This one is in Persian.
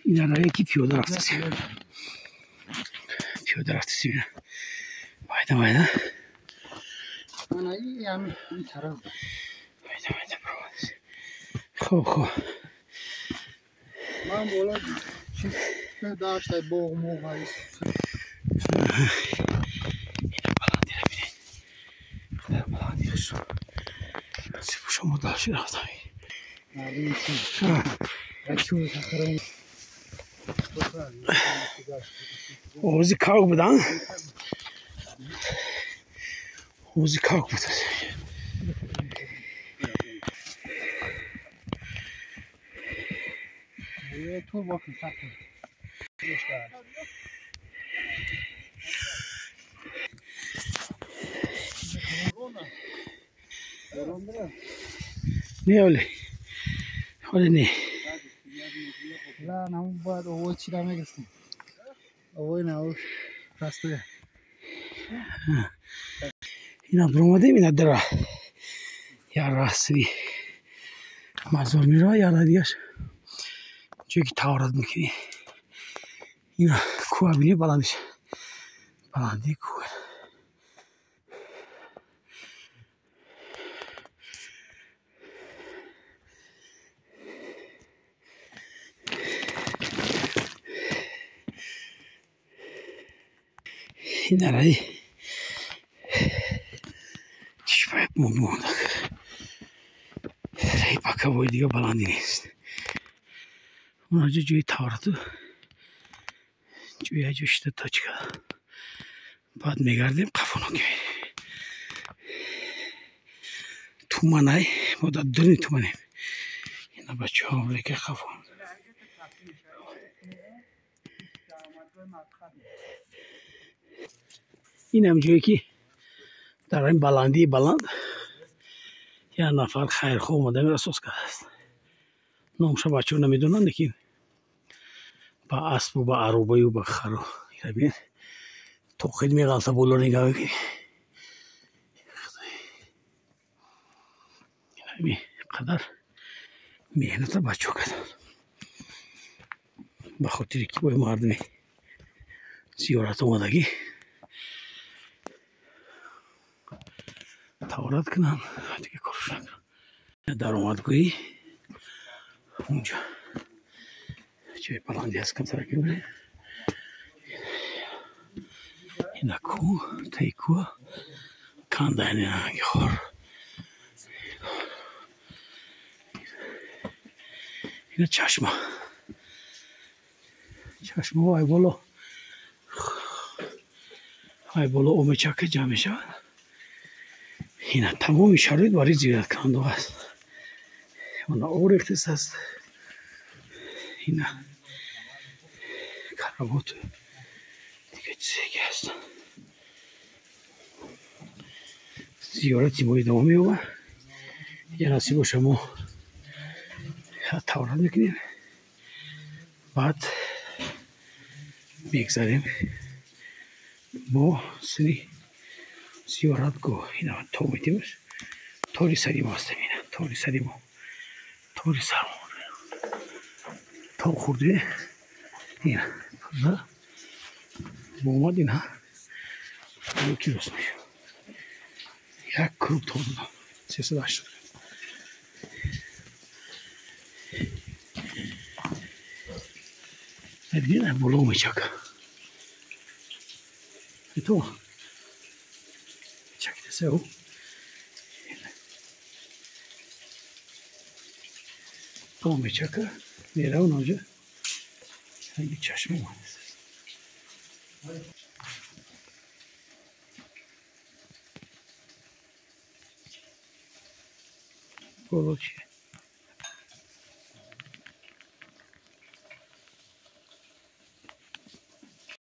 این را یکی پیاده رفتیم. پیاده رفتیم. باید باید. من این طرف. باید خب خب. من بالا چی داشت باغ موقعی. شما داشتی رفتم حوزی کاک بودن حوزی کاک بود تو باکن سکن نه ولی نه لا نمون باید اوه چی را میگستیم اوه نه اوه رسته اینا برامده اینا در یا راستی مزار میره یا دیگرش جایی که تورات میکنی اینا کوه بینی بلندش بلندی کوه این رای چی باید مونده رای پاکه باید دیگه بلندی نیست اون جوی توراتو جوی جوشته تا چکا بعد میگردیم قفونو که تومنای ما دا دونی تومنیم اینا بچه ها بلیکه قفون این هم جایی که در این بلندی بلند یا نفر خیرخواه اومده میره سوز کرده است نامشا بچه ها نمیدونن لیکن با اسب و با عروبه و با خرو ببین توقید میغلطه بولو نگاه بگیری ببین قدر مهنت بچه ها کردن به خاطر که باید مردمی زیارت اومدگی تورات کنن دیگه کارش نکنن در اومدگویی اونجا جای بلندی هست کم ترکی بره اینا کو تای کو کنده اینا خور اینا چشمه وای بالا اومه چکه جمع شد اینا تمام شرایط برای زیارت کننده است اونا اور اختصاص است اینا کراوات دیگه چیزی هستن زیارتی ما ادامه میومد یه نصیب شما تورات میکنیم بعد میگذاریم با سری زیارتگاه اینا تو میتیمش توری سری ما هستم اینا توری سری ما توری سر تو خورده اینا با اومد اینا یکی روز میشه یک کروب تو دادم 380 دیگه بلو میچکه تو check this out تو میچکه میره اونجا یه چشم اومده بلو چیه